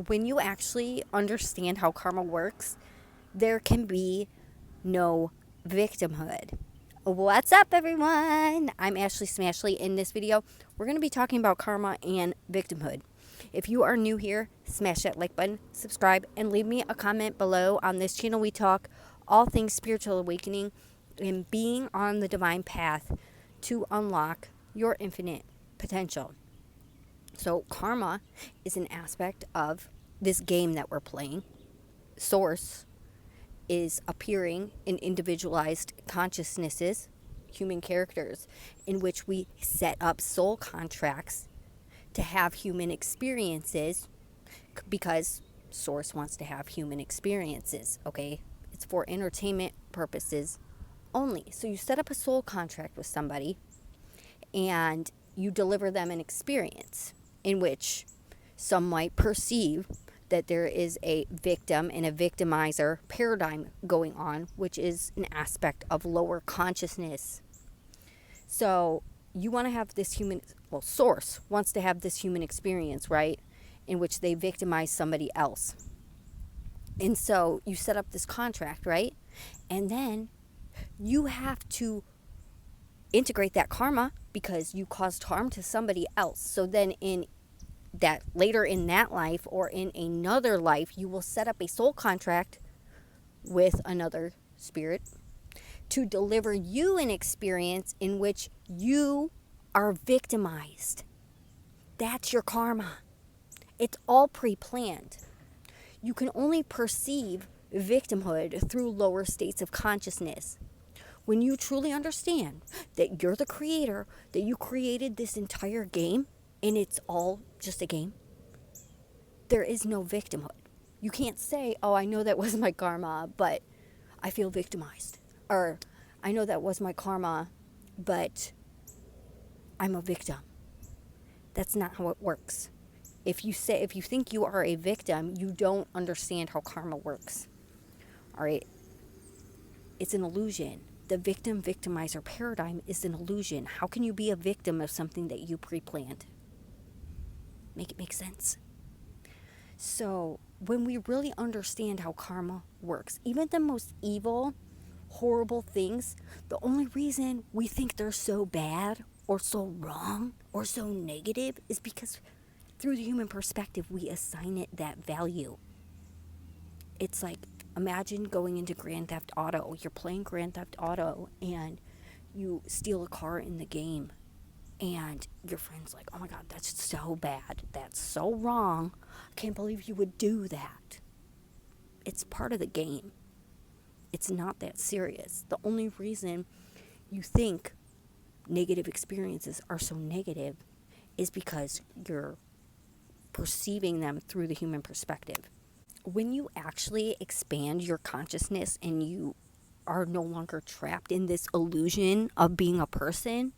when you actually understand how karma works, there can be no victimhood. What's up, everyone? I'm Ashley Smashley. In this video, we're going to be talking about karma and victimhood. If you are new here, smash that like button, subscribe, and leave me a comment below. On this channel, we talk all things spiritual awakening and being on the divine path to unlock your infinite potential. So karma is an aspect of this game that we're playing. Source is appearing in individualized consciousnesses, human characters, in which we set up soul contracts to have human experiences because Source wants to have human experiences, okay? It's for entertainment purposes only. So you set up a soul contract with somebody and you deliver them an experience in which some might perceive that there is a victim and a victimizer paradigm going on, which is an aspect of lower consciousness. So you want to have this Source wants to have this human experience, right, in which they victimize somebody else. And so you set up this contract, right? And then you have to integrate that karma because you caused harm to somebody else. So then later in that life or in another life, you will set up a soul contract with another spirit to deliver you an experience in which you are victimized. That's your karma. It's all pre-planned. You can only perceive victimhood through lower states of consciousness. When you truly understand that you're the creator, that you created this entire game, and it's all just a game, there is no victimhood. You can't say, oh, I know that was my karma, but I feel victimized. Or, I know that was my karma, but I'm a victim. That's not how it works. If you think you are a victim, you don't understand how karma works. All right? It's an illusion. The victim-victimizer paradigm is an illusion. How can you be a victim of something that you pre-planned? Make it make sense. So when we really understand how karma works, even the most evil, horrible things, the only reason we think they're so bad or so wrong or so negative is because through the human perspective, we assign it that value. It's like, imagine going into Grand Theft Auto. You're playing Grand Theft Auto and you steal a car in the game. And your friend's like, oh my God, that's so bad. That's so wrong. I can't believe you would do that. It's part of the game. It's not that serious. The only reason you think negative experiences are so negative is because you're perceiving them through the human perspective. When you actually expand your consciousness and you are no longer trapped in this illusion of being a person,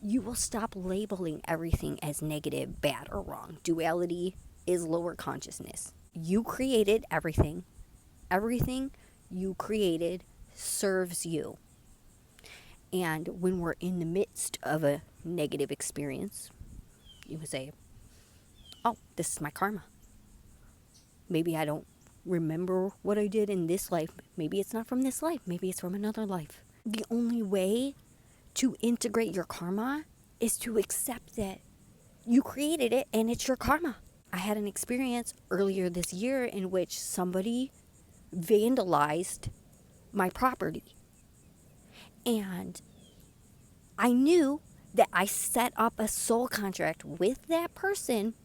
you will stop labeling everything as negative, bad, or wrong. Duality is lower consciousness. You created everything. Everything you created serves you. And when we're in the midst of a negative experience, you would say, oh, this is my karma. Maybe I don't remember what I did in this life. Maybe it's not from this life. Maybe it's from another life. The only way to integrate your karma is to accept that you created it and it's your karma. I had an experience earlier this year in which somebody vandalized my property. And I knew that I set up a soul contract with that person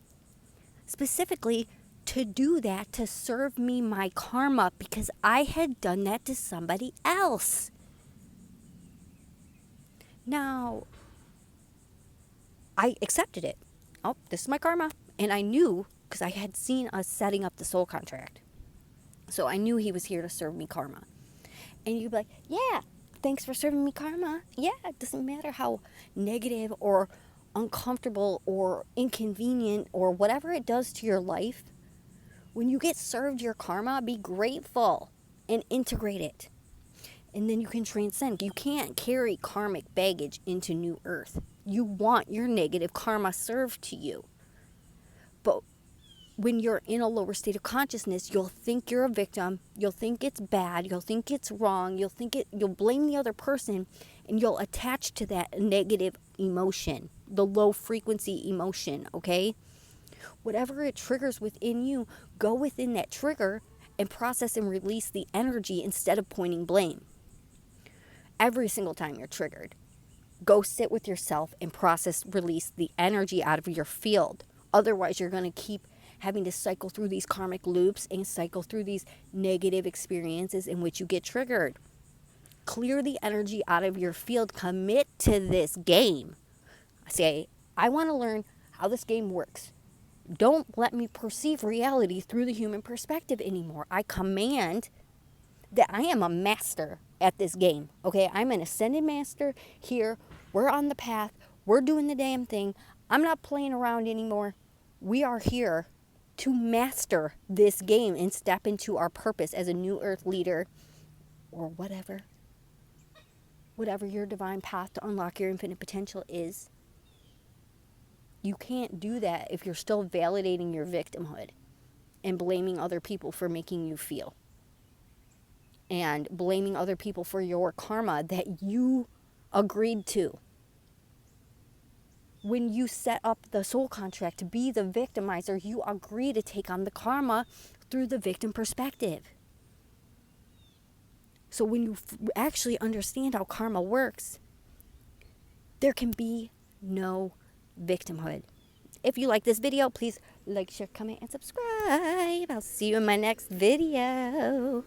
specifically to do that, to serve me my karma, because I had done that to somebody else. Now, I accepted it. Oh, this is my karma. And I knew, because I had seen us setting up the soul contract. So I knew he was here to serve me karma. And you'd be like, yeah, thanks for serving me karma. Yeah, it doesn't matter how negative or uncomfortable or inconvenient or whatever it does to your life. When you get served your karma, be grateful and integrate it. And then you can transcend. You can't carry karmic baggage into New Earth. You want your negative karma served to you. But when you're in a lower state of consciousness, you'll think you're a victim, you'll think it's bad, you'll think it's wrong, you'll blame the other person, and you'll attach to that negative emotion, the low frequency emotion, okay? Whatever it triggers within you, go within that trigger and process and release the energy instead of pointing blame. Every single time you're triggered, go sit with yourself and process, release the energy out of your field. Otherwise, you're going to keep having to cycle through these karmic loops and cycle through these negative experiences in which you get triggered. Clear the energy out of your field. Commit to this game. Say, I want to learn how this game works. Don't let me perceive reality through the human perspective anymore. I command that I am a master at this game. Okay, I'm an ascended master here. We're on the path. We're doing the damn thing. I'm not playing around anymore. We are here to master this game and step into our purpose as a new earth leader, or whatever your divine path to unlock your infinite potential is. You can't do that if you're still validating your victimhood and blaming other people for making you feel, and blaming other people for your karma that you agreed to. When you set up the soul contract to be the victimizer, you agree to take on the karma through the victim perspective. So when you actually understand how karma works, there can be no victimhood. If you like this video, please like, share, comment, and subscribe. I'll see you in my next video.